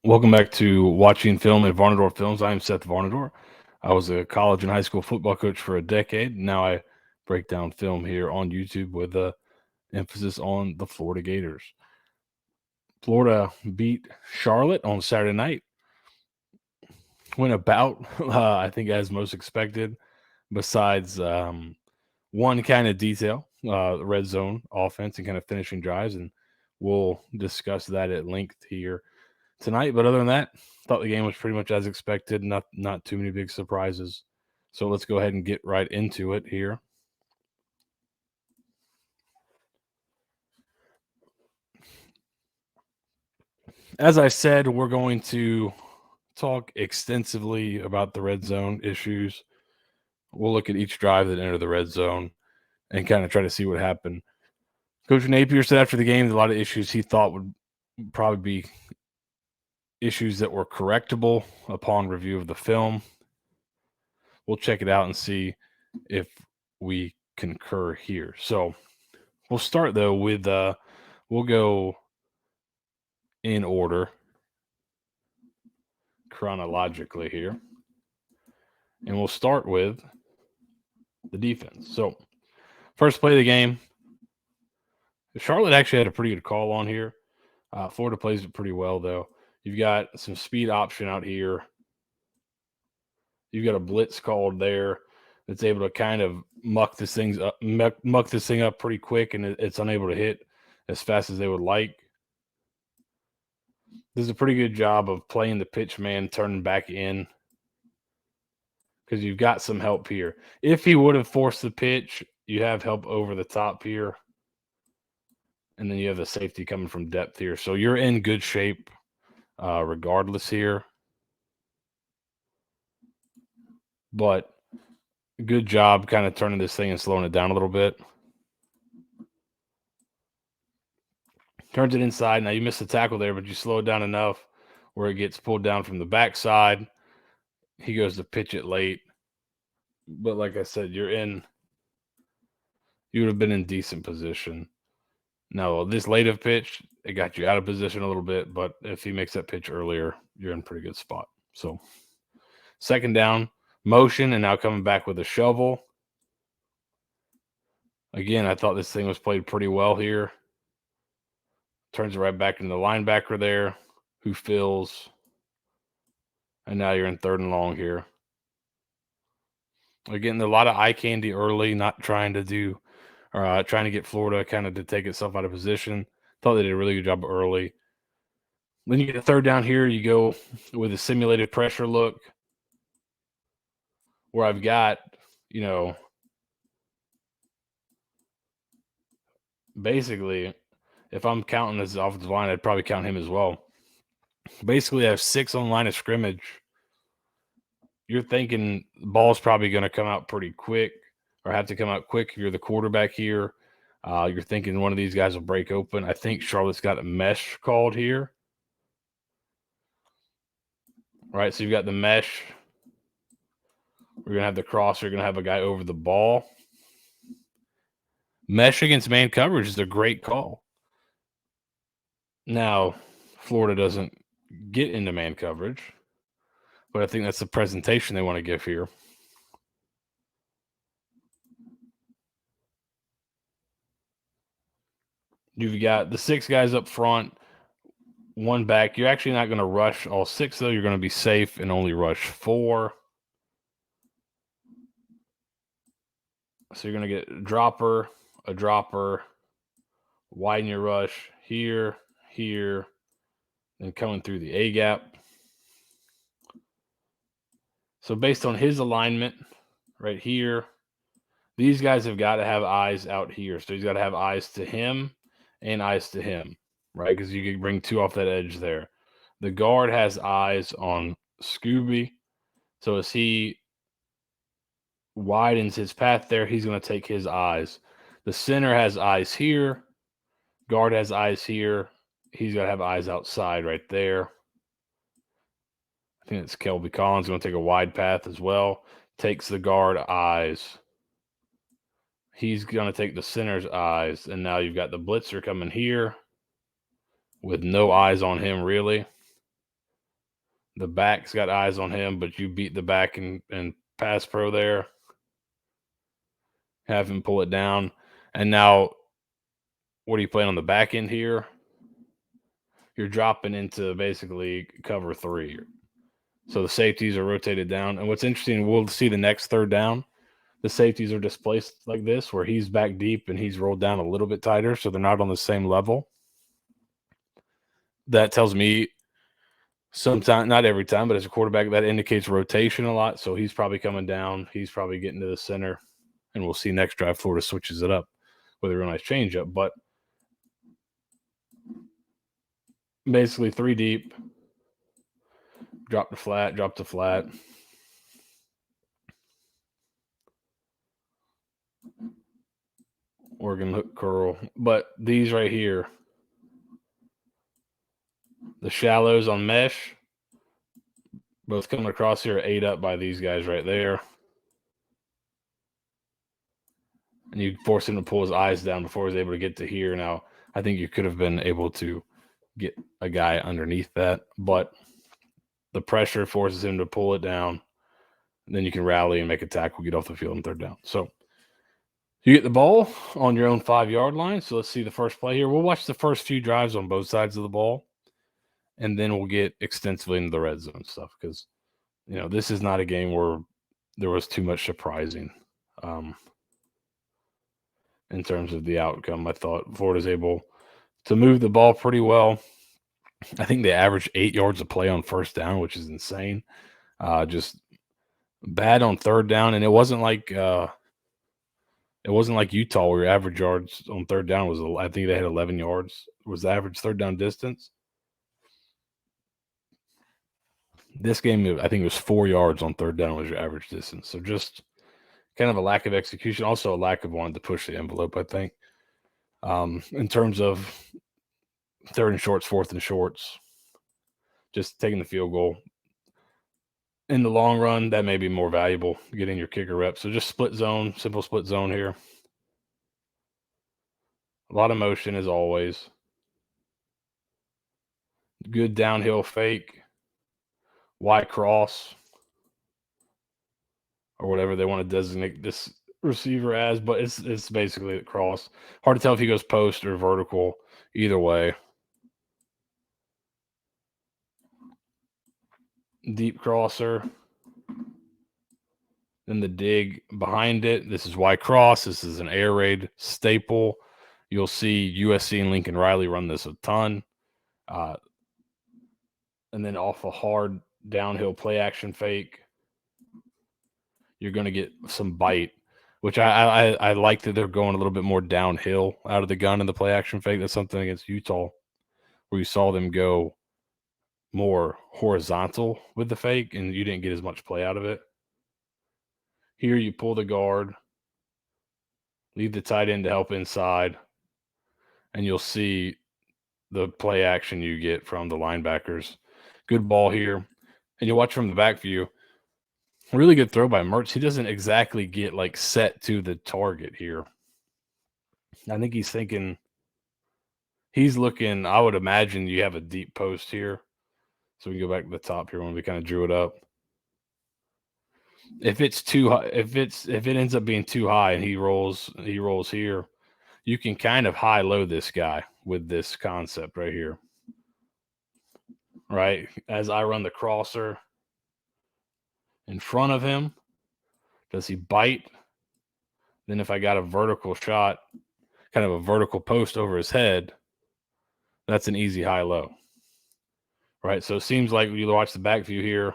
Welcome back to Watching Film at Varnadore Films. I am Seth Varnadore. I was a college and high school football coach for a decade. Now I break down film here on YouTube with a emphasis on the Florida Gators. Florida beat Charlotte on Saturday night. Went about, I think, as most expected, besides one kind of detail, red zone offense and kind of finishing drives. And we'll discuss that at length here tonight. But other than that, thought the game was pretty much as expected. Not too many big surprises. So let's go ahead and get right into it here. As I said, we're going to talk extensively about the red zone issues. We'll look at each drive that entered the red zone and kind of try to see what happened. Coach Napier said after the game, a lot of issues he thought would probably be issues that were correctable upon review of the film. We'll check it out and see if we concur here. So we'll start though with we'll go in order chronologically here. And we'll start with the defense. So first play of the game, Charlotte actually had a pretty good call on here. Florida plays it pretty well though. You've got some speed option out here. You've got a blitz called there that's able to kind of muck this thing up pretty quick, and it's unable to hit as fast as they would like. This is a pretty good job of playing the pitch man, turning back in, because you've got some help here. If he would have forced the pitch, you have help over the top here, and then you have the safety coming from depth here. So you're in good shape regardless here. But good job kind of turning this thing and slowing it down a little bit. Turns it inside. Now you missed the tackle there, but you slow it down enough where it gets pulled down from the backside. He goes to pitch it late. But like I said, you would have been in decent position. Now, this late of pitch, it got you out of position a little bit, but if he makes that pitch earlier, you're in a pretty good spot. So second down, motion, and now coming back with a shovel. Again, I thought this thing was played pretty well here. Turns it right back into the linebacker there, who fills. And now you're in third and long here. Again, a lot of eye candy early, not trying to trying to get Florida kind of to take itself out of position. Thought they did a really good job early. Then you get a third down here. You go with a simulated pressure look where I've got, basically, if I'm counting this offensive line, I'd probably count him as well. Basically, I have 6 on the line of scrimmage. You're thinking the ball's probably going to come out pretty quick or have to come out quick if you're the quarterback here. You're thinking one of these guys will break open. I think Charlotte's got a mesh called here. Right, so you've got the mesh. We're going to have the cross. You're going to have a guy over the ball. Mesh against man coverage is a great call. Now, Florida doesn't get into man coverage, but I think that's the presentation they want to give here. You've got the 6 guys up front, 1 back. You're actually not going to rush all 6, though. You're going to be safe and only rush 4. So you're going to get a dropper, widen your rush here, and coming through the A gap. So based on his alignment right here, these guys have got to have eyes out here. So he's got to have eyes to him and eyes to him, right? Because you can bring 2 off that edge there. The guard has eyes on Scooby. So as he widens his path there, he's going to take his eyes. The center has eyes here. Guard has eyes here. He's got to have eyes outside right there. I think it's Kelby Collins going to take a wide path as well. Takes the guard eyes. He's going to take the center's eyes. And now you've got the blitzer coming here with no eyes on him, really. The back's got eyes on him, but you beat the back and pass pro there. Have him pull it down. And now, what are you playing on the back end here? You're dropping into basically cover 3. So the safeties are rotated down. And what's interesting, we'll see the next third down. The safeties are displaced like this, where he's back deep and he's rolled down a little bit tighter, so they're not on the same level. That tells me sometimes, not every time, but as a quarterback, that indicates rotation a lot. So he's probably coming down. He's probably getting to the center. And we'll see next drive, Florida switches it up with a real nice changeup. But basically 3 deep, drop to flat. Oregon hook curl. But these right here, the shallows on mesh, both coming across here, are ate up by these guys right there. And you force him to pull his eyes down before he's able to get to here. Now, I think you could have been able to get a guy underneath that, but the pressure forces him to pull it down. And then you can rally and make a tackle, get off the field on third down. So you get the ball on your own 5-yard line. So let's see the first play here. We'll watch the first few drives on both sides of the ball, and then we'll get extensively into the red zone stuff because, this is not a game where there was too much surprising in terms of the outcome. I thought Florida's able to move the ball pretty well. I think they averaged 8 yards a play on first down, which is insane. Just bad on third down, and it wasn't like Utah where your average yards on third down was, I think they had 11 yards was the average third down distance. This game, I think it was 4 yards on third down was your average distance. So just kind of a lack of execution, also a lack of wanting to push the envelope, I think. In terms of third and shorts, fourth and shorts, just taking the field goal. In the long run, that may be more valuable, getting your kicker rep. So just split zone, simple split zone here. A lot of motion as always. Good downhill fake. Y cross, or whatever they want to designate this receiver as, but it's basically a cross. Hard to tell if he goes post or vertical. Either way. Deep crosser. Then the dig behind it. This is Y cross. This is an air raid staple. You'll see USC and Lincoln Riley run this a ton. And then off a hard downhill play action fake, you're going to get some bite, which I like that they're going a little bit more downhill out of the gun in the play action fake. That's something against Utah where you saw them go more horizontal with the fake and you didn't get as much play out of it. Here you pull the guard, leave the tight end to help inside, and you'll see the play action you get from the linebackers. Good ball here. And you watch from the back view. Really good throw by Mertz. He doesn't exactly get set to the target here. I think he's thinking, he's looking, I would imagine you have a deep post here. So we can go back to the top here when we kind of drew it up. If it's too high, if it ends up being too high and he rolls here, you can kind of high-low this guy with this concept right here. Right? As I run the crosser in front of him, does he bite? Then if I got a vertical shot, kind of a vertical post over his head, that's an easy high-low. Right? So it seems like when you watch the back view here,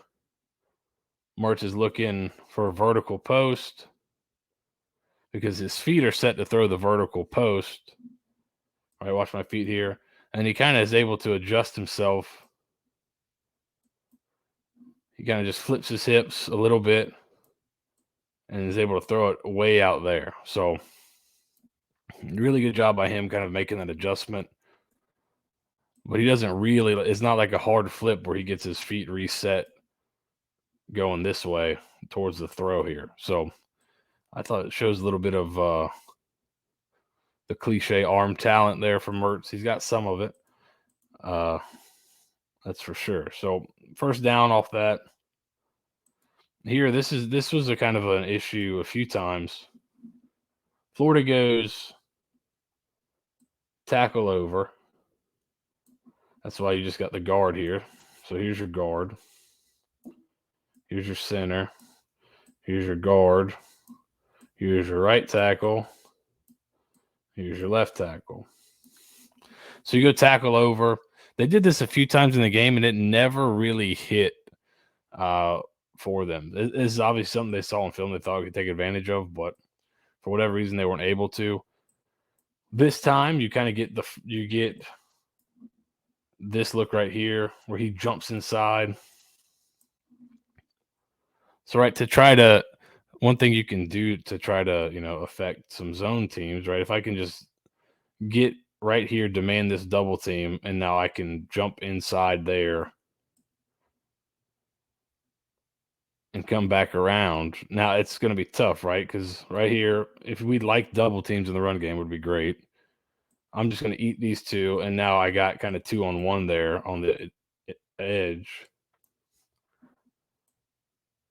Mertz is looking for a vertical post because his feet are set to throw the vertical post. All right, watch my feet here. And he kind of is able to adjust himself. He kind of just flips his hips a little bit and is able to throw it way out there. So really good job by him kind of making that adjustment. But he doesn't really, it's not like a hard flip where he gets his feet reset going this way towards the throw here. So I thought it shows a little bit of the cliche arm talent there from Mertz. He's got some of it. That's for sure. So first down off that. Here, this was a kind of an issue a few times. Florida goes tackle over. That's why you just got the guard here. So here's your guard. Here's your center. Here's your guard. Here's your right tackle. Here's your left tackle. So you go tackle over. They did this a few times in the game, and it never really hit for them. This is obviously something they saw in film they thought could take advantage of, but for whatever reason they weren't able to. This time you kind of get this look right here where he jumps inside. So one thing you can do to try to, affect some zone teams, right? If I can just get right here, demand this double team, and now I can jump inside there and come back around. Now it's going to be tough, right? Because right here, if we like double teams in the run game, would be great. I'm just going to eat these two, and now I got kind of 2-on-1 there on the edge.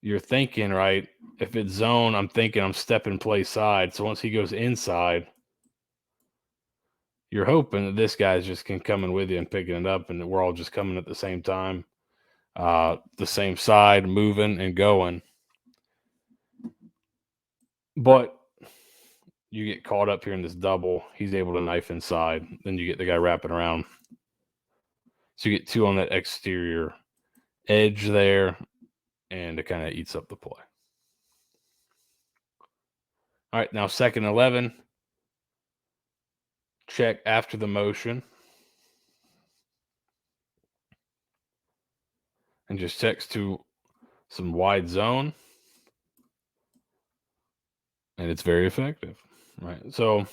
You're thinking, right? If it's zone, I'm thinking I'm stepping play side. So once he goes inside, you're hoping that this guy's just can come in with you and picking it up, and we're all just coming at the same time, the same side, moving and going. But you get caught up here in this double. He's able to knife inside. Then you get the guy wrapping around. So you get 2 on that exterior edge there, and it kind of eats up the play. All right, now 2nd and 11. Check after the motion. And just checks to some wide zone. And it's very effective, right? So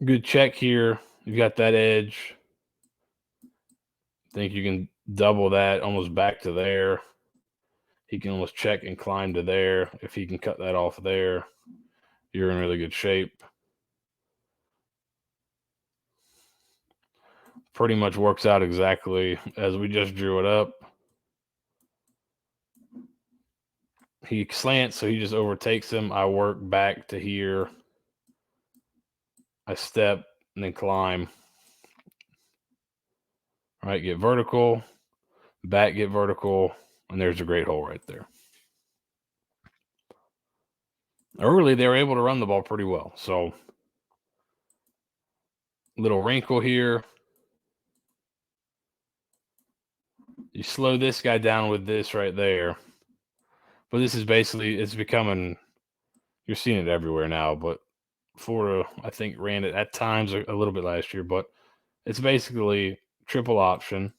good check here. You've got that edge. Think you can double that almost back to there. He can almost check and climb to there. If he can cut that off there, you're in really good shape. Pretty much works out exactly as we just drew it up. He slants, so he just overtakes him. I work back to here. I step and then climb. All right, get vertical, back, get vertical, and there's a great hole right there. Early, they were able to run the ball pretty well. So, little wrinkle here. You slow this guy down with this right there. But this is basically, it's becoming, you're seeing it everywhere now. But Florida, I think, ran it at times a little bit last year. But it's basically triple option.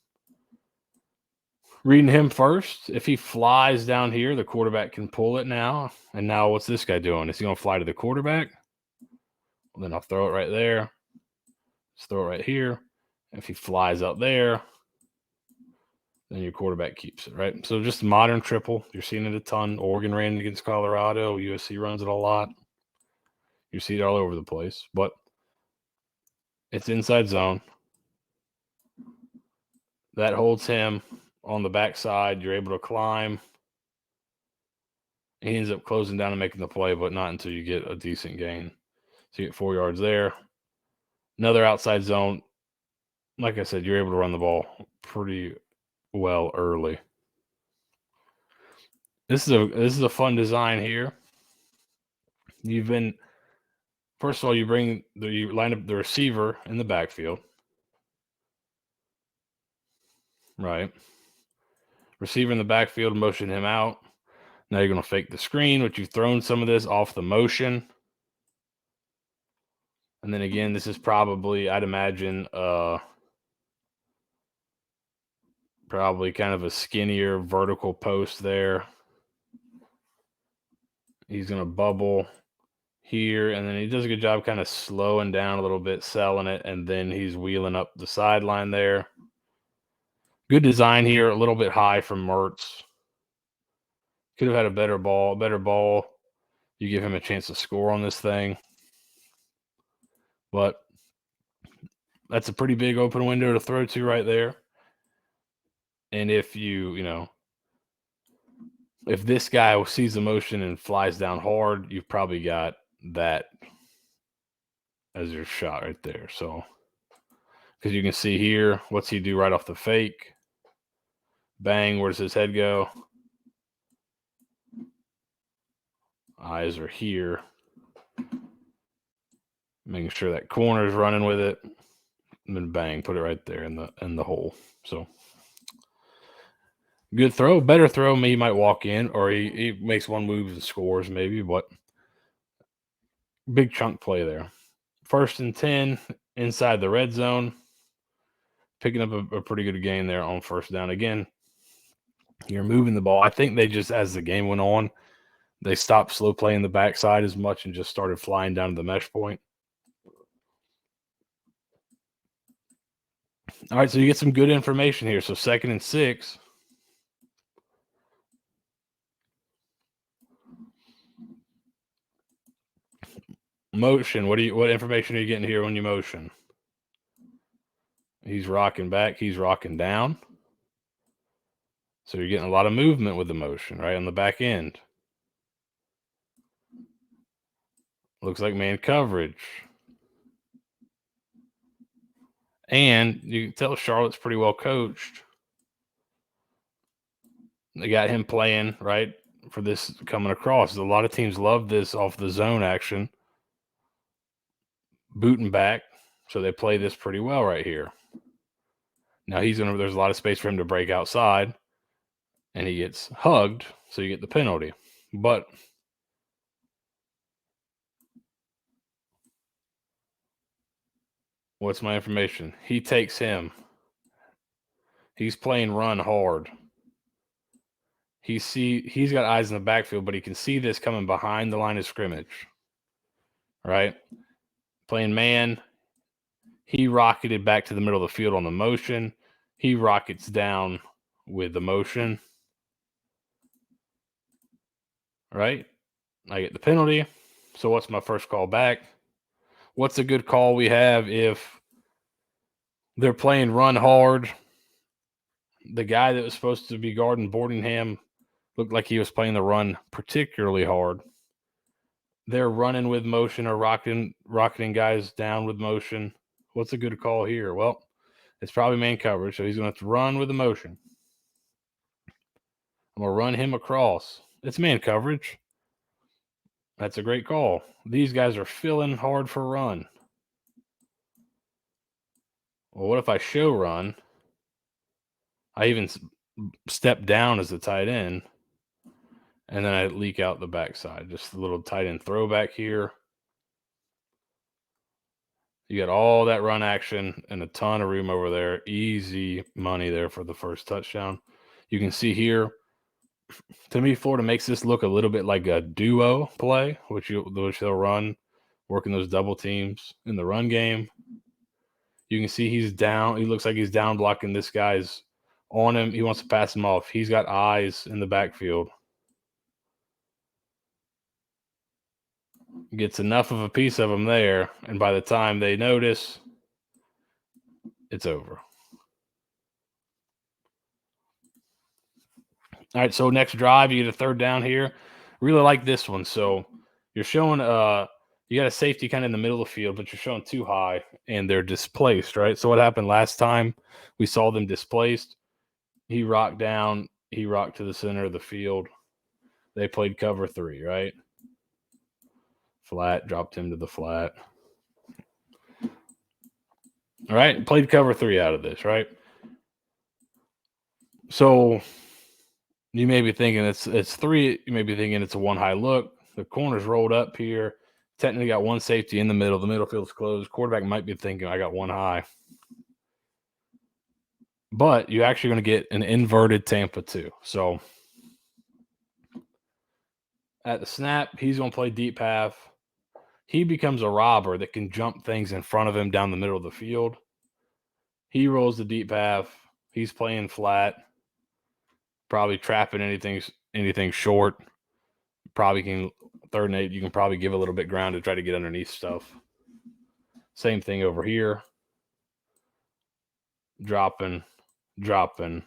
Reading him first. If he flies down here, the quarterback can pull it now. And now what's this guy doing? Is he going to fly to the quarterback? Well, then I'll throw it right there. Just throw it right here. If he flies up there, then your quarterback keeps it, right? So just modern triple. You're seeing it a ton. Oregon ran it against Colorado. USC runs it a lot. You see it all over the place. But it's inside zone. That holds him on the backside. You're able to climb. He ends up closing down and making the play, but not until you get a decent gain. So you get 4 yards there. Another outside zone. Like I said, you're able to run the ball pretty well early. This is a fun design here. First of all, you line up the receiver in the backfield. Right. Receiver in the backfield, motion him out. Now you're going to fake the screen, which you've thrown some of this off the motion. And then again, this is probably, I'd imagine, probably kind of a skinnier vertical post there. He's going to bubble here, and then he does a good job kind of slowing down a little bit, selling it, and then he's wheeling up the sideline there. Good design here, a little bit high from Mertz. Could have had a better ball. You give him a chance to score on this thing. But That's a pretty big open window to throw to right there. And if if this guy sees the motion and flies down hard, you've probably got that as your shot right there. So, because you can see here, what's he do right off the fake? Bang, where does his head go? Eyes are here. Making sure that corner is running with it. And then bang, put it right there in the hole. So good throw, better throw. He might walk in, or he makes one move and scores maybe, but big chunk play there. 1st and 10 inside the red zone. Picking up a pretty good gain there on 1st down. Again, you're moving the ball. I think they just, as the game went on, they stopped slow playing the backside as much and just started flying down to the mesh point. All right, so you get some good information here. So 2nd and 6. Motion. What information are you getting here when you motion? He's rocking back. He's rocking down. So you're getting a lot of movement with the motion, right, on the back end. Looks like man coverage. And you can tell Charlotte's pretty well coached. They got him playing, right, for this coming across. A lot of teams love this off the zone action. Booting back. So they play this pretty well right here. Now there's a lot of space for him to break outside. And he gets hugged, so you get the penalty. But what's my information? He takes him. He's playing run hard. He's got eyes in the backfield, but he can see this coming behind the line of scrimmage. Right? Playing man. He rocketed back to the middle of the field on the motion. He rockets down with the motion. Right? I get the penalty. So what's my first call back? What's a good call we have if they're playing run hard? The guy that was supposed to be guarding Boardingham looked like he was playing the run particularly hard. They're running with motion or rocketing guys down with motion. What's a good call here? Well, it's probably man coverage, so he's going to have to run with the motion. I'm going to run him across. It's man coverage. That's a great call. These guys are filling hard for run. Well, what if I show run? I even step down as the tight end, and then I leak out the backside. Just a little tight end throwback here. You got all that run action and a ton of room over there. Easy money there for the first touchdown. You can see here, to me, Florida makes this look a little bit like a duo play, which they'll run, working those double teams in the run game. You can see he's down. He looks like he's down blocking. This guy's on him. He wants to pass him off. He's got eyes in the backfield. Gets enough of a piece of him there, and by the time they notice, it's over. All right, so next drive, you get a 3rd down here. Really like this one. So you're showing you got a safety kind of in the middle of the field, but you're showing too high, and they're displaced, right? So what happened last time we saw them displaced? He rocked down. He rocked to the center of the field. They played cover 3, right? Flat, dropped him to the flat. All right, played cover 3 out of this, right? So you may be thinking it's 3. You may be thinking it's a one high look. The corner's rolled up here. Technically got one safety in the middle. The middle field's closed. Quarterback might be thinking, I got one high. But you're actually going to get an inverted Tampa too. So at the snap, he's going to play deep half. He becomes a robber that can jump things in front of him down the middle of the field. He rolls the deep half. He's playing flat. Probably trapping anything short. Probably can 3rd and 8. You can probably give a little bit ground to try to get underneath stuff. Same thing over here. dropping, dropping.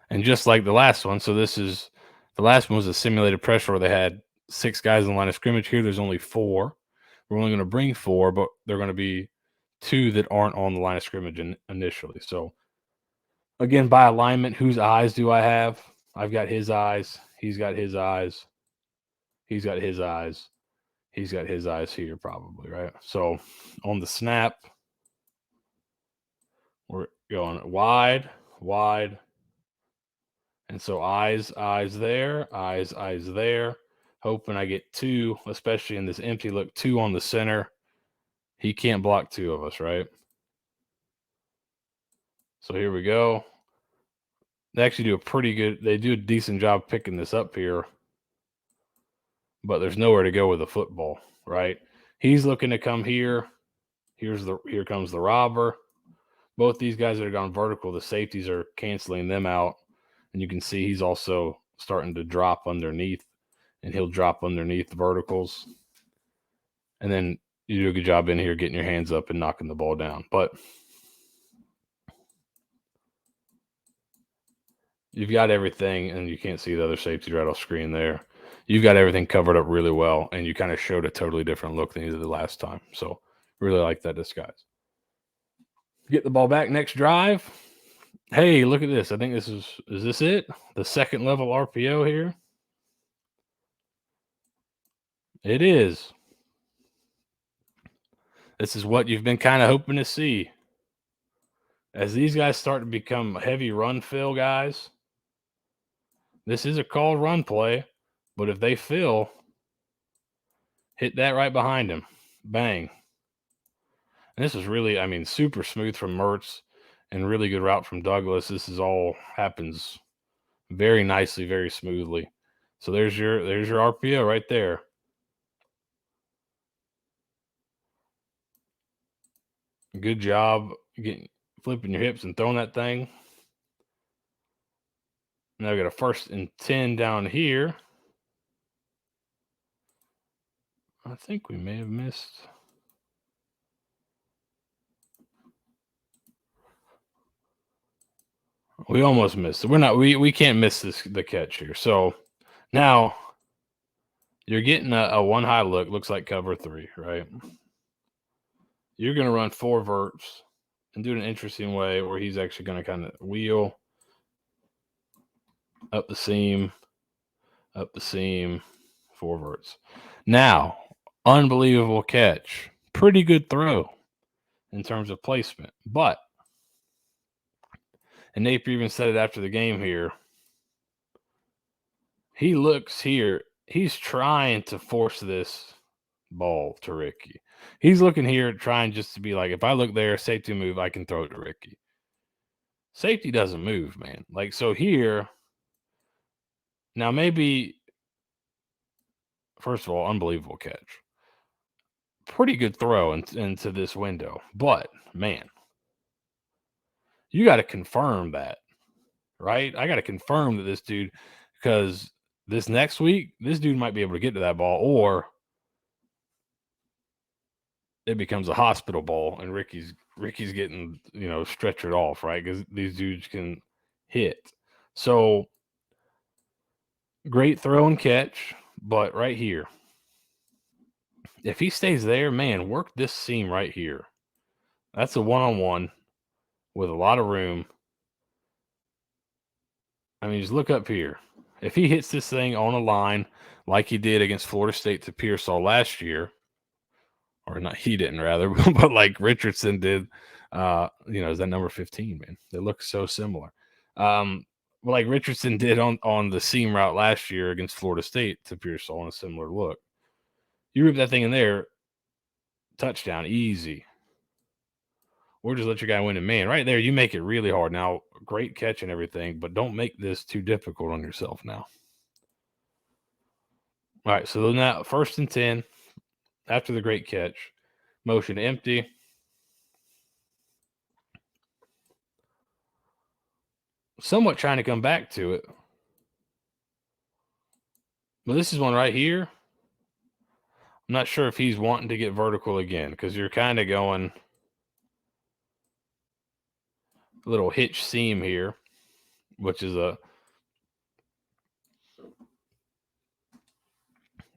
And just like the last one, so this is the last one was a simulated pressure where they had 6 guys in the line of scrimmage. Here, there's only 4. We're only going to bring 4, but they're going to be 2 that aren't on the line of scrimmage initially. So again, by alignment, whose eyes do I have? I've got his eyes. He's got his eyes. He's got his eyes. He's got his eyes here, probably, right? So on the snap, we're going wide, wide. And so eyes there, eyes there. Hoping I get 2, especially in this empty look, 2 on the center. He can't block 2 of us, right? So here we go. They actually do a decent job picking this up here. But there's nowhere to go with the football, right? He's looking to come here. Here comes the robber. Both these guys that are gone vertical, the safeties are canceling them out. And you can see he's also starting to drop underneath, and he'll drop underneath the verticals. And then you do a good job in here getting your hands up and knocking the ball down. But you've got everything, and you can't see the other safety right off screen there. You've got everything covered up really well, and you kind of showed a totally different look than you did the last time. So really like that disguise. Get the ball back next drive. Hey, look at this. I think is this it? The second level RPO here? It is. This is what you've been kind of hoping to see. As these guys start to become heavy run fill guys, this is a called run play, but if they fill, hit that right behind him. Bang. And this is really, super smooth from Mertz and really good route from Douglas. This is all happens very nicely, very smoothly. So there's your RPO right there. Good job flipping your hips and throwing that thing. Now we got a 1st and 10 down here. I think we may have missed. We almost missed it. We can't miss the catch here. So now you're getting a one high look. Looks like cover 3, right? You're going to run 4 verts and do it in an interesting way where he's actually going to kind of wheel up the seam, 4 verts. Now, unbelievable catch. Pretty good throw in terms of placement. But, and Napier even said it after the game here, he looks here. He's trying to force this ball to Ricky. He's looking here trying just to be like, if I look there, safety move, I can throw it to Ricky. Safety doesn't move, man. Like, so here, now maybe, first of all, unbelievable catch. Pretty good throw into this window. But, man, you got to confirm that, right? I got to confirm that this dude, because this next week, this dude might be able to get to that ball, or it becomes a hospital ball and Ricky's getting, stretchered off, right? Because these dudes can hit. So great throw and catch, but right here, if he stays there, man, work this seam right here. That's a one-on-one with a lot of room. Just look up here. If he hits this thing on a line like he did against Florida State to Pearsall last year, or not, he didn't rather, but like Richardson did, is that number 15, man? They look so similar. Like Richardson did on the seam route last year against Florida State to Pearsall on a similar look. You rip that thing in there, touchdown, easy. Or just let your guy win it. Man, right there, you make it really hard. Now, great catch and everything, but don't make this too difficult on yourself now. All right, so now 1st and 10, after the great catch, motion empty. Somewhat trying to come back to it. But this is one right here. I'm not sure if he's wanting to get vertical again, because you're kind of going. little hitch seam here, which is a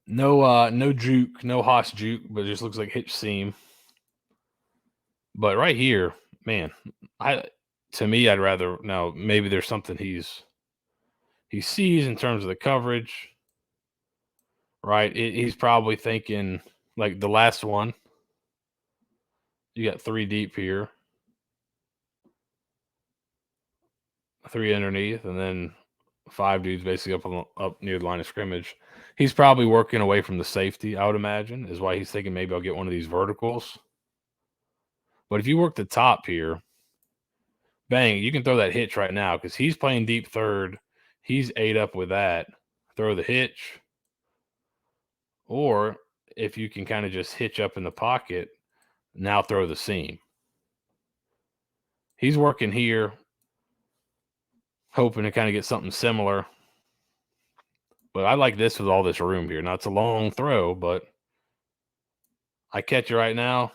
no juke, no Haas juke, but it just looks like hitch seam. But right here, man, to me, I'd rather now maybe there's something he sees in terms of the coverage, right? He's probably thinking like the last one. You got 3 deep here, 3 underneath, and then 5 dudes basically up near the line of scrimmage. He's probably working away from the safety, I would imagine, is why he's thinking maybe I'll get one of these verticals. But if you work the top here, bang, you can throw that hitch right now because he's playing deep third. He's 8 up with that. Throw the hitch. Or if you can kind of just hitch up in the pocket, now throw the seam. He's working here, hoping to kind of get something similar. But I like this with all this room here. Now, it's a long throw, but I catch it right now.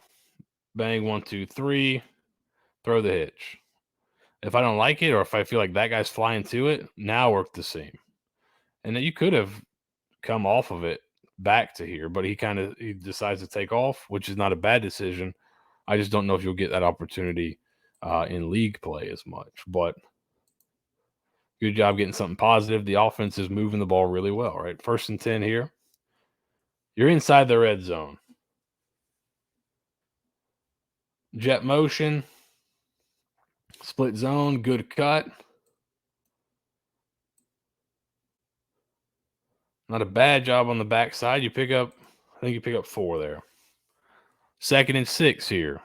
Bang, 1, 2, 3. Throw the hitch. If I don't like it or if I feel like that guy's flying to it, now work the seam. And then you could have come off of it back to here, but he decides to take off, which is not a bad decision. I just don't know if you'll get that opportunity in league play as much. But good job getting something positive. The offense is moving the ball really well, right? 1st and 10 here. You're inside the red zone. Jet motion. Split zone. Good cut. Not a bad job on the backside. I think you pick up 4 there. 2nd and 6 here.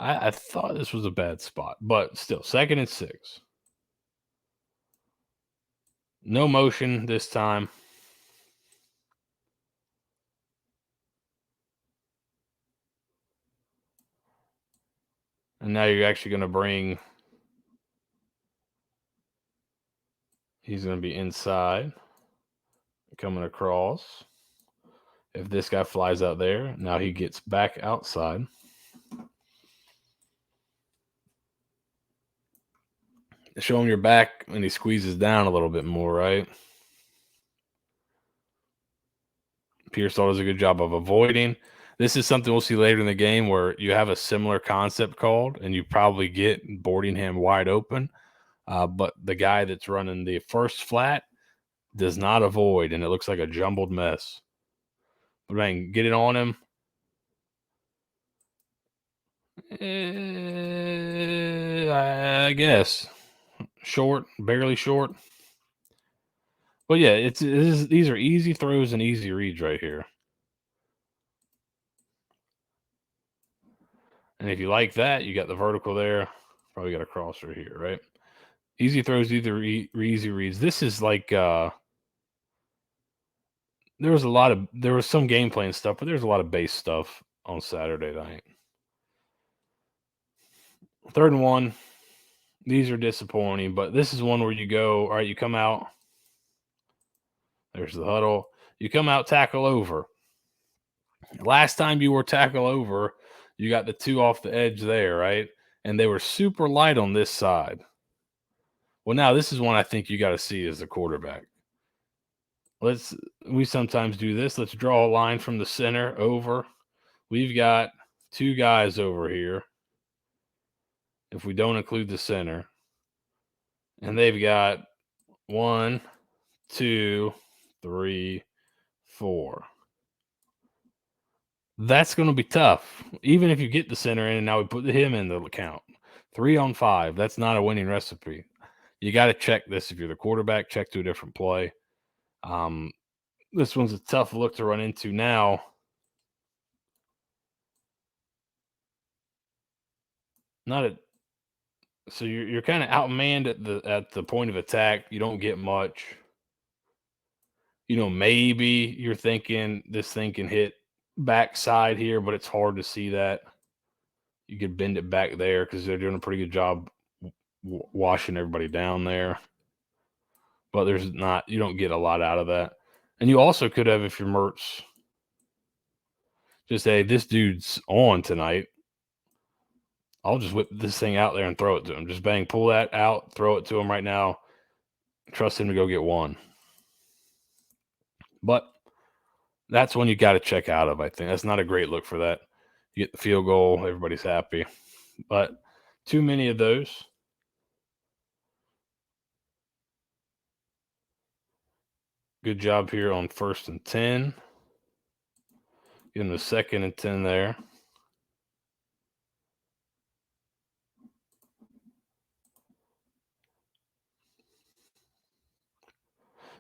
I thought this was a bad spot, but still, 2nd and 6. No motion this time. And now you're actually going to bring. He's going to be inside, coming across. If this guy flies out there, now he gets back outside. Show him your back, and he squeezes down a little bit more, right? Pearsall does a good job of avoiding. This is something we'll see later in the game where you have a similar concept called, and you probably get Boardingham wide open. But the guy that's running the first flat does not avoid, and it looks like a jumbled mess. But man, get it on him. I guess. Short, barely short. But yeah, these are easy throws and easy reads right here. And if you like that, you got the vertical there. Probably got a crosser here, right? Easy throws, easy reads. This is like there was some game plan stuff, but there's a lot of base stuff on Saturday night. 3rd and 1. These are disappointing, but this is one where you go, all right, you come out. There's the huddle. You come out, tackle over. Last time you were tackle over, you got the 2 off the edge there, right? And they were super light on this side. Well, now this is one I think you got to see as the quarterback. We sometimes do this. Let's draw a line from the center over. We've got 2 guys over here, if we don't include the center. And they've got 1, 2, 3, 4. That's going to be tough, even if you get the center in, and now we put him in the count. 3 on 5. That's not a winning recipe. You got to check this if you're the quarterback. Check to a different play. This one's a tough look to run into now. So you're kind of outmanned at the point of attack. You don't get much. Maybe you're thinking this thing can hit backside here, but it's hard to see that. You could bend it back there because they're doing a pretty good job washing everybody down there. But you don't get a lot out of that. And you also could have, if you're Mertz, just say, this dude's on tonight. I'll just whip this thing out there and throw it to him. Just bang, pull that out, throw it to him right now. Trust him to go get one. But that's when you got to check out of, I think. That's not a great look for that. You get the field goal, everybody's happy. But too many of those. Good job here on 1st and 10. Getting the 2nd and 10 there.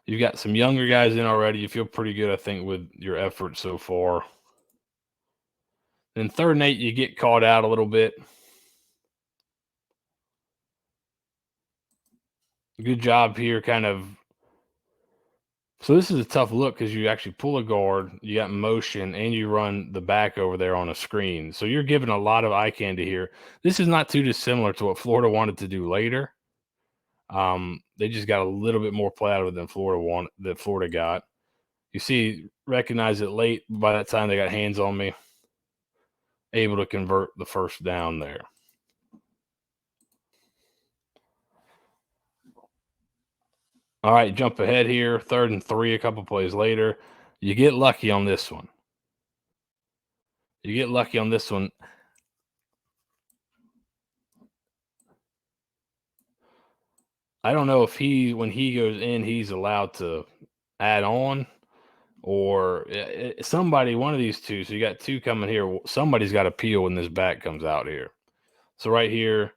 You got some younger guys in already. You feel pretty good, I think, with your effort so far. Then 3rd and 8, you get caught out a little bit. Good job here, kind of. So this is a tough look because you actually pull a guard, you got motion, and you run the back over there on a screen. So you're giving a lot of eye candy here. This is not too dissimilar to what Florida wanted to do later. They just got a little bit more play out of it than Florida got. You see, recognize it late. By that time, they got hands on me, able to convert the 1st down there. All right, jump ahead here. 3rd and 3, a couple plays later. You get lucky on this one. I don't know if when he goes in, he's allowed to add on or somebody, one of these two. So you got two coming here. Somebody's got to peel when this back comes out here. So right here,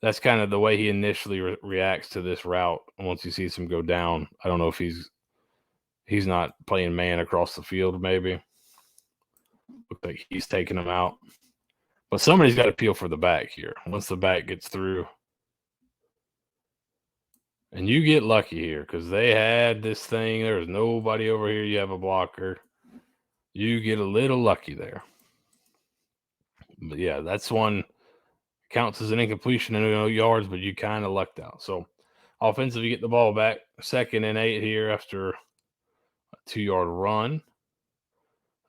that's kind of the way he initially reacts to this route. Once he sees him go down, I don't know if he's not playing man across the field. Maybe looks like he's taking him out, but somebody's got to peel for the back here. Once the back gets through, and you get lucky here because they had this thing. There was nobody over here. You have a blocker. You get a little lucky there. But yeah, that's one. Counts as an incompletion and no yards, but you kind of lucked out. So offensive, you get the ball back. 2nd and 8 here after a 2-yard run.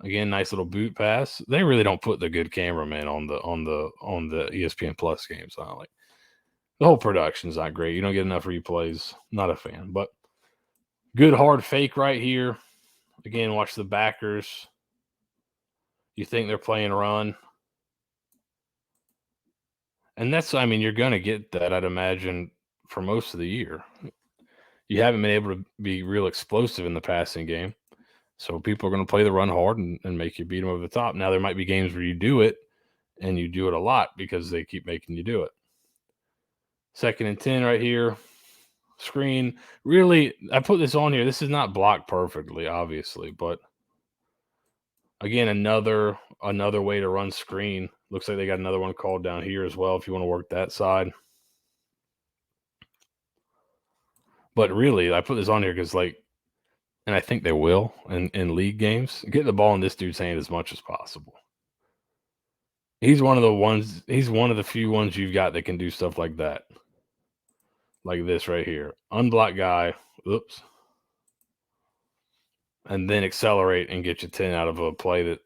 Again, nice little boot pass. They really don't put the good cameraman on the ESPN Plus games. I like the whole production's not great. You don't get enough replays. Not a fan, but good hard fake right here. Again, watch the backers. You think they're playing run. And that's, I mean, you're going to get that, I'd imagine, for most of the year. You haven't been able to be real explosive in the passing game. So people are going to play the run hard and make you beat them over the top. Now, there might be games where you do it, and you do it a lot because they keep making you do it. 2nd and 10 right here. Screen. Really, I put this on here. This is not blocked perfectly, obviously, but again, another way to run screen. Looks like they got another one called down here as well if you want to work that side. But really, I put this on here because, and I think they will in league games, get the ball in this dude's hand as much as possible. He's one of the few ones you've got that can do stuff like that. Like this right here. Unblocked guy. Oops. And then accelerate and get you 10 out of a play that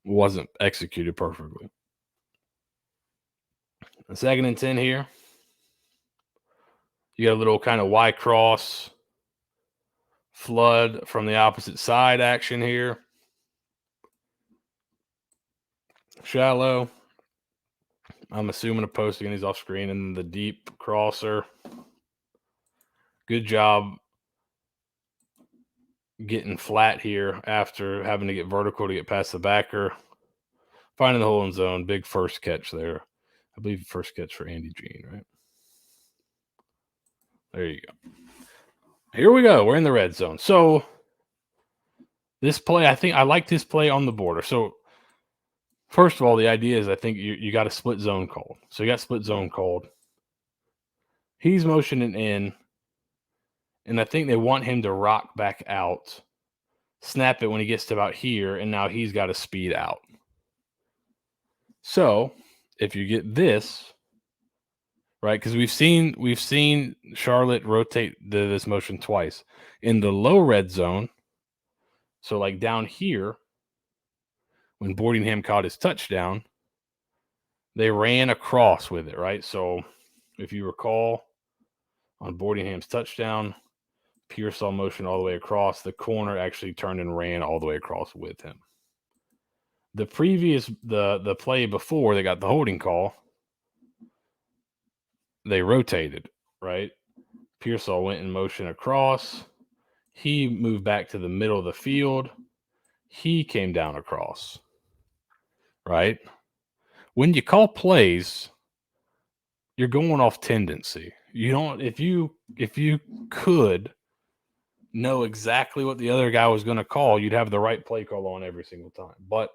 wasn't executed perfectly. 2nd and 10 here. You got a little kind of Y cross flood from the opposite side action here. Shallow. I'm assuming a post again. He's off screen, and the deep crosser. Good job getting flat here after having to get vertical to get past the backer. Finding the hole in zone. Big first catch there. I believe first catch for Andy Jean, right? There you go. Here we go. We're in the red zone. So this play, I think I like this play on the border. So first of all, the idea is I think you got a split zone called. So you got split zone called. He's motioning in, and I think they want him to rock back out, snap it when he gets to about here, and now he's got to speed out. So if you get this, right, because we've seen Charlotte rotate this motion twice in the low red zone. So like down here, when Boardingham caught his touchdown, they ran across with it, right? So if you recall on Boardingham's touchdown, Pearsall motion all the way across. The corner actually turned and ran all the way across with him. The play before they got the holding call, they rotated, right? Pearsall went in motion across. He moved back to the middle of the field. He came down across, right? When you call plays, you're going off tendency. You don't if you could know exactly what the other guy was going to call, you'd have the right play call on every single time. But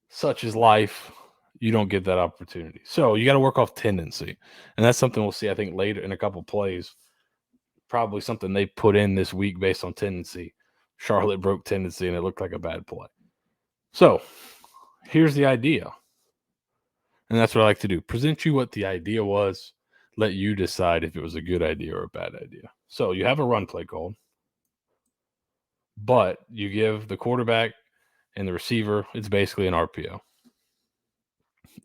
such is life. You don't get that opportunity. So you got to work off tendency. And that's something we'll see, I think, later in a couple plays. Probably something they put in this week based on tendency. Charlotte broke tendency, and it looked like a bad play. So here's the idea. And that's what I like to do. Present you what the idea was. Let you decide if it was a good idea or a bad idea. So you have a run play called, but you give the quarterback and the receiver, it's basically an RPO.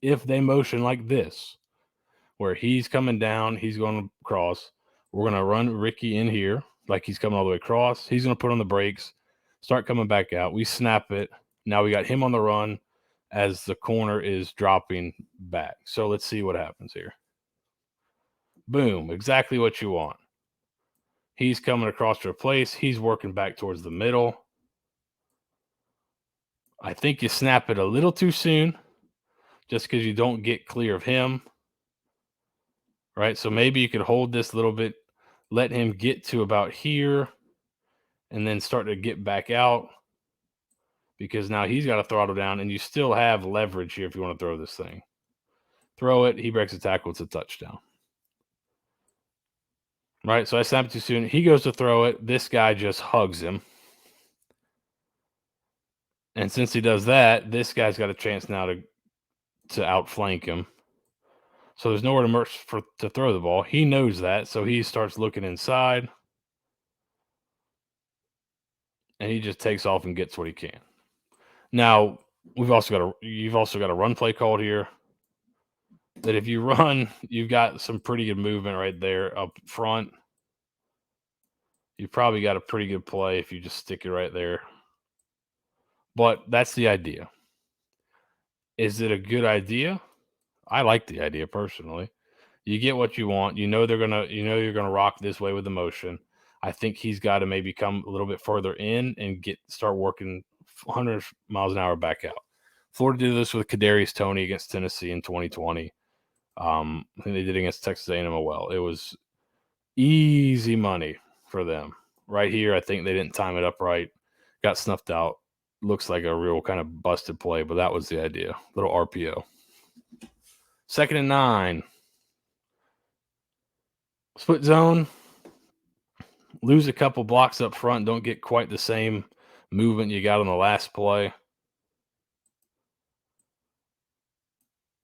If they motion like this, where he's coming down, he's going to cross, we're going to run Ricky in here like he's coming all the way across. He's going to put on the brakes, start coming back out. We snap it. Now we got him on the run as the corner is dropping back. So let's see what happens here. Boom, exactly what you want. He's coming across to replace. He's working back towards the middle. I think you snap it a little too soon just because you don't get clear of him, right? So maybe you could hold this a little bit, let him get to about here, and then start to get back out because now he's got to throttle down, and you still have leverage here if you want to throw this thing. Throw it. He breaks a tackle. It's a touchdown. Right? So I snapped too soon. He goes to throw it. This guy just hugs him. And since he does that, this guy's got a chance now to outflank him. So there's nowhere to throw the ball. He knows that, so he starts looking inside. And he just takes off and gets what he can. Now, you've also got a run play called here. That if you run, you've got some pretty good movement right there up front. You've probably got a pretty good play if you just stick it right there. But that's the idea. Is it a good idea? I like the idea personally. You get what you want. You're gonna rock this way with the motion. I think he's got to maybe come a little bit further in and start working 100 miles an hour back out. Florida did this with Kadarius Toney against Tennessee in 2020. I think they did against Texas A&M as well. It was easy money for them. Right here, I think they didn't time it up right. Got snuffed out. Looks like a real kind of busted play, but that was the idea. Little RPO. 2nd and 9. Split zone. Lose a couple blocks up front. Don't get quite the same movement you got on the last play.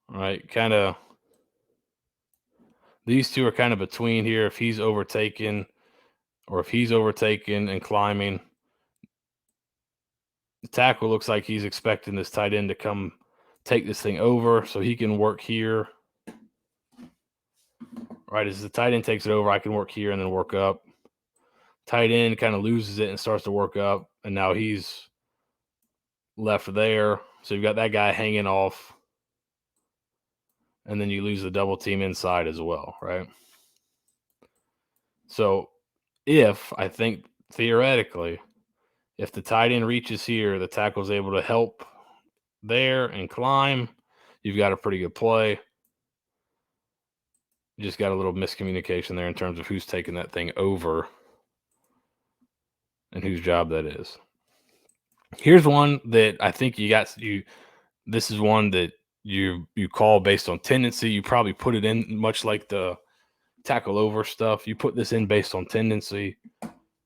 All right, kind of. These two are kind of between here. If he's overtaken and climbing, the tackle looks like he's expecting this tight end to come take this thing over so he can work here. Right, as the tight end takes it over, I can work here and then work up. Tight end kind of loses it and starts to work up, and now he's left there. So you've got that guy hanging off, and then you lose the double team inside as well, right? So I think theoretically, if the tight end reaches here, the tackle's able to help there and climb, you've got a pretty good play. You just got a little miscommunication there in terms of who's taking that thing over and whose job that is. Here's one that I think this is one that you call based on tendency. You probably put it in much like the tackle over stuff. You put this in based on tendency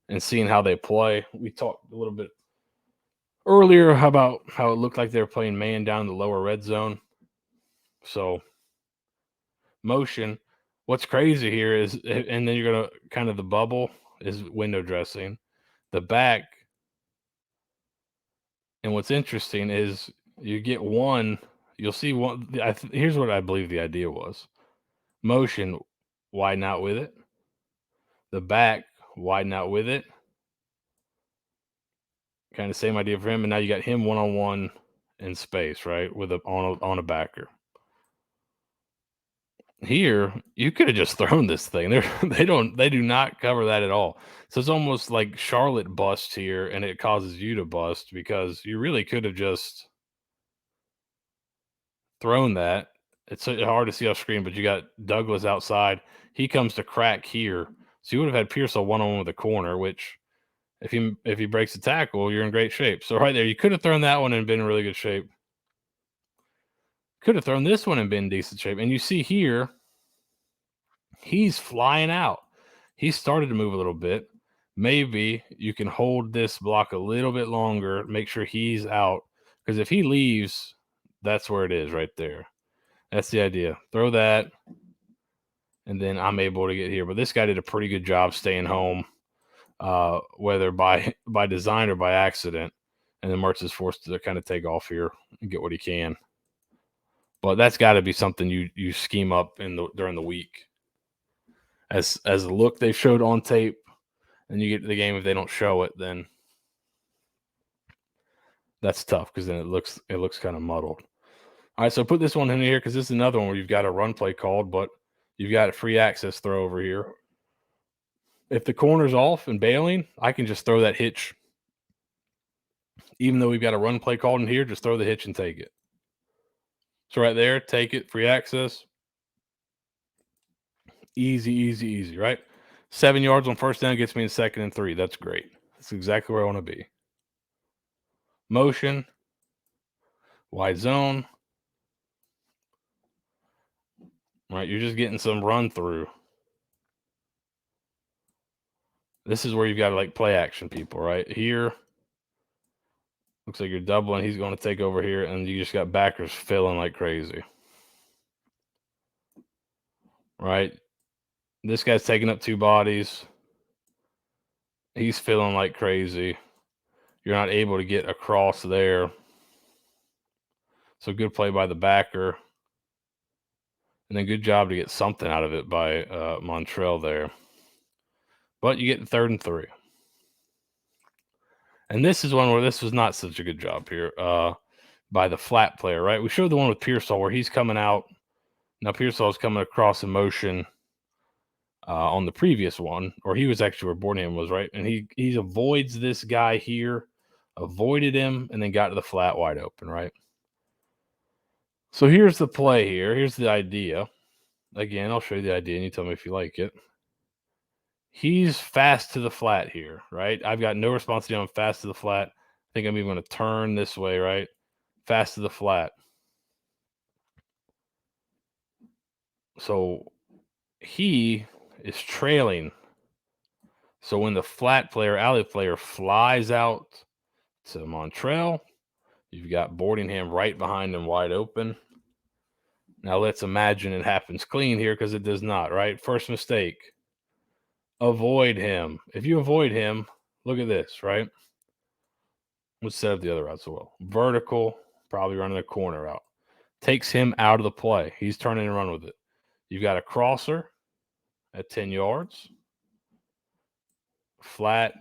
and seeing how they play. We talked a little bit earlier about how it looked like they were playing man down in the lower red zone. So motion. What's crazy here is, and then you're going to kind of the bubble is window dressing. The back. And what's interesting is you get one you'll see one. Here's what I believe the idea was: motion, widen out with it. The back, widen out with it. Kind of same idea for him, and now you got him one on one in space, right, with on a backer. Here, you could have just thrown this thing. They do not cover that at all. So it's almost like Charlotte busts here, and it causes you to bust because you really could have just thrown that. It's so hard to see off screen, but you got Douglas outside. He comes to crack here, so you would have had Pearsall one on one with the corner. Which, if he breaks the tackle, you're in great shape. So right there, you could have thrown that one and been in really good shape. Could have thrown this one and been in decent shape. And you see here, he's flying out. He started to move a little bit. Maybe you can hold this block a little bit longer, make sure he's out. Because if he leaves, that's where it is right there. That's the idea. Throw that, and then I'm able to get here. But this guy did a pretty good job staying home, whether by design or by accident. And then Mertz is forced to kind of take off here and get what he can. But that's got to be something you scheme up during the week. As a look they showed on tape, and you get to the game, if they don't show it, then that's tough because then it looks kind of muddled. All right, so put this one in here because this is another one where you've got a run play called, but you've got a free access throw over here. If the corner's off and bailing, I can just throw that hitch. Even though we've got a run play called in here, just throw the hitch and take it. So right there, take it, free access. Easy, easy, easy, right? 7 yards on first down gets me in 2nd and 3. That's great. That's exactly where I want to be. Motion, wide zone. Right, you're just getting some run through. This is where you've got to like play action people, right? Here, looks like you're doubling. He's going to take over here, and you just got backers filling like crazy. Right? This guy's taking up 2 bodies. He's filling like crazy. You're not able to get across there. So good play by the backer. And then good job to get something out of it by Montrell there. But you get 3rd and 3. And this is one where this was not such a good job here by the flat player, right? We showed the one with Pearsall where he's coming out. Now Pearsall's coming across in motion on the previous one, or he was actually where Boardham was, right? And he avoids this guy here, avoided him, and then got to the flat wide open, right? So here's the play here. Here's the idea. Again, I'll show you the idea and you tell me if you like it. He's fast to the flat here, right? I've got no responsibility on fast to the flat. I think I'm even going to turn this way, right? Fast to the flat. So he is trailing. So when the flat player, alley player flies out to Montrell, you've got Boardingham right behind him wide open. Now let's imagine it happens clean here because it does not, right? First mistake. Avoid him. If you avoid him, look at this, right? Let's set up the other route so well. Vertical, probably running the corner out. Takes him out of the play. He's turning and run with it. You've got a crosser at 10 yards. Flat,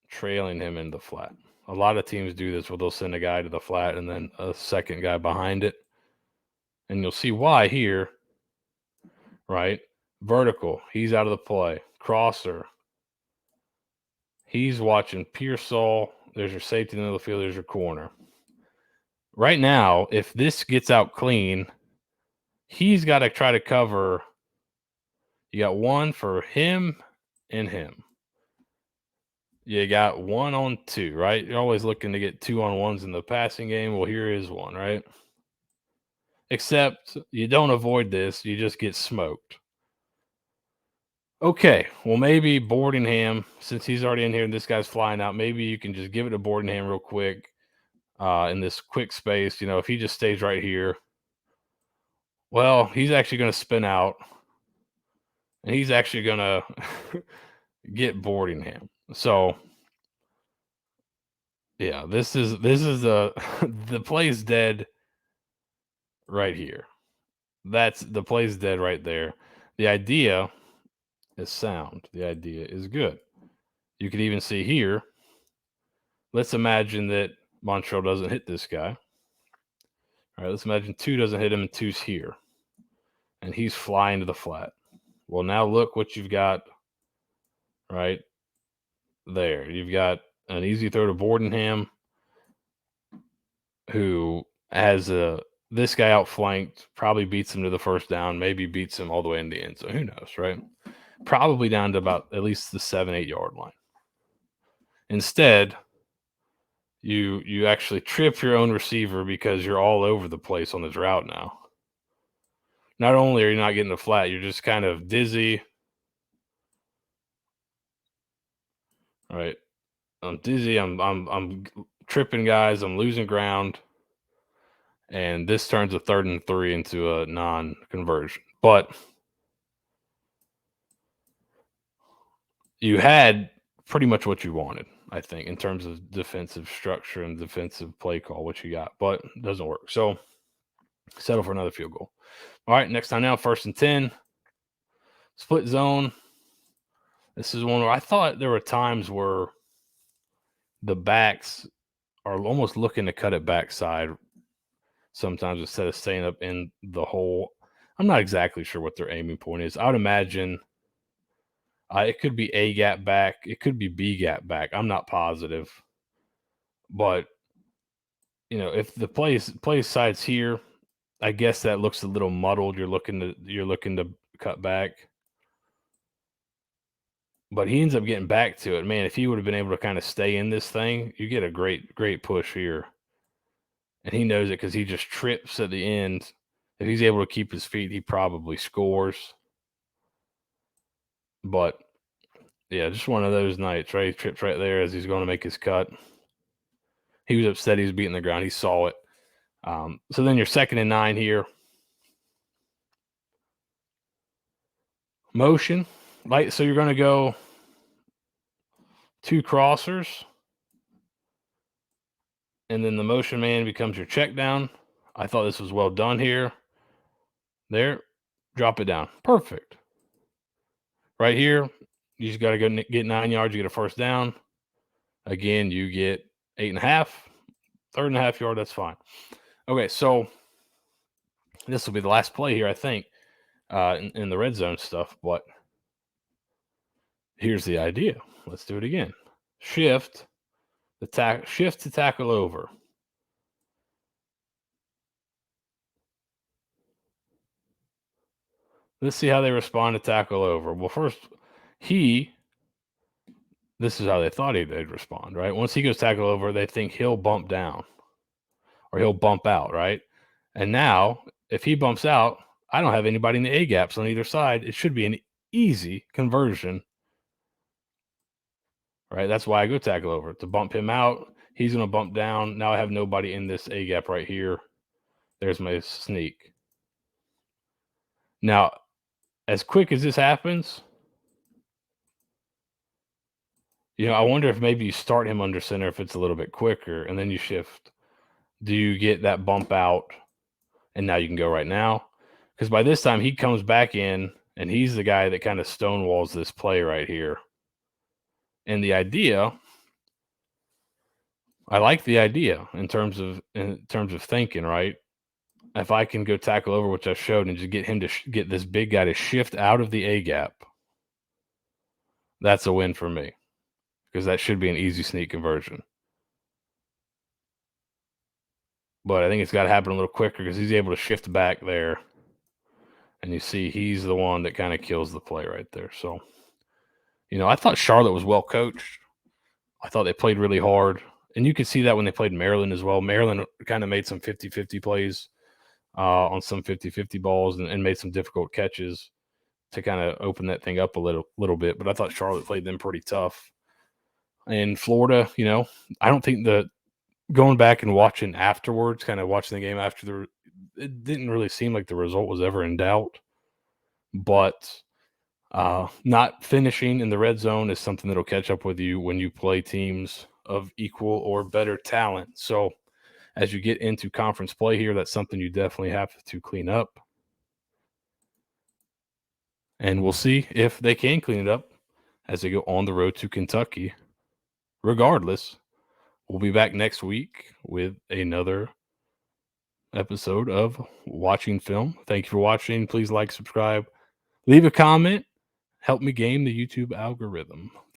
trailing him in the flat. A lot of teams do this where they'll send a guy to the flat and then a second guy behind it. And you'll see why here, right? Vertical, he's out of the play. Crosser, he's watching Pearsall. There's your safety in the middle of the field. There's your corner. Right now, if this gets out clean, he's got to try to cover. You got one for him and him. You got 1 on 2, right? You're always looking to get 2 on 1s in the passing game. Well, here is one, right? Except you don't avoid this. You just get smoked. Okay, well, maybe Boardingham, since he's already in here and this guy's flying out, maybe you can just give it to Boardingham real quick in this quick space. If he just stays right here, well, he's actually going to spin out, and he's actually going to get Boardingham. So Yeah, this is the the play's dead right here. That's the play's dead right there. The idea is sound. The idea is good. You could even see here. Let's imagine that Montreal doesn't hit this guy. All right, let's imagine 2 doesn't hit him and two's here. And he's flying to the flat. Well, now look what you've got right there. You've got an easy throw to Bordenham, who has this guy outflanked, probably beats him to the first down, maybe beats him all the way in the end zone. Who knows, right? Probably down to about at least the 7-8 yard line. Instead, you actually trip your own receiver because you're all over the place on this route now. Not only are you not getting the flat, you're just kind of dizzy. Right. I'm dizzy. I'm tripping guys. I'm losing ground. And this turns a 3rd and 3 into a non-conversion. But you had pretty much what you wanted, I think, in terms of defensive structure and defensive play call, what you got, but it doesn't work. So settle for another field goal. All right, next time now, 1st and 10, split zone. This is one where I thought there were times where the backs are almost looking to cut it backside sometimes instead of staying up in the hole. I'm not exactly sure what their aiming point is. I would imagine it could be A gap back. It could be B gap back. I'm not positive. But, if the play side's here, I guess that looks a little muddled. You're looking to cut back. But he ends up getting back to it. Man, if he would have been able to kind of stay in this thing, you get a great push here. And he knows it because he just trips at the end. If he's able to keep his feet, he probably scores. But yeah, just one of those nights, right? He trips right there as he's going to make his cut. He was upset. He was beating the ground. He saw it. So then you're 2nd and 9 here. Motion. So you're going to go 2 crossers. And then the motion man becomes your check down. I thought this was well done here. There. Drop it down. Perfect. Right here, you just got to go get 9 yards. You get a 1st down. Again, you get 8.5. 3.5 yard. That's fine. Okay, so this will be the last play here, I think, in the red zone stuff. But here's the idea. Let's do it again. Shift to tackle over. Let's see how they respond to tackle over. Well, first, this is how they thought they'd respond, right? Once he goes tackle over, they think he'll bump down or he'll bump out, right? And now, if he bumps out, I don't have anybody in the A gaps on either side. It should be an easy conversion, right? That's why I go tackle over to bump him out. He's going to bump down. Now I have nobody in this A gap right here. There's my sneak. Now, as quick as this happens, I wonder if maybe you start him under center if it's a little bit quicker, and then you shift. Do you get that bump out, and now you can go right now? Because by this time, he comes back in, and he's the guy that kind of stonewalls this play right here. And the idea, I like the idea in terms of thinking, right? If I can go tackle over, which I showed, and just get him to get this big guy to shift out of the A gap, that's a win for me because that should be an easy sneak conversion. But I think it's got to happen a little quicker because he's able to shift back there. And you see he's the one that kind of kills the play right there. So, I thought Charlotte was well coached. I thought they played really hard. And you could see that when they played Maryland as well. Maryland kind of made some 50-50 plays on some 50-50 balls and made some difficult catches to kind of open that thing up a little bit. But I thought Charlotte played them pretty tough. And Florida, I don't think going back and watching afterwards, kind of watching the game after it didn't really seem like the result was ever in doubt. But not finishing in the red zone is something that'll catch up with you when you play teams of equal or better talent. So as you get into conference play here, that's something you definitely have to clean up. And we'll see if they can clean it up as they go on the road to Kentucky. Regardless, we'll be back next week with another episode of Watching Film. Thank you for watching. Please like, subscribe, leave a comment. Help me game the YouTube algorithm.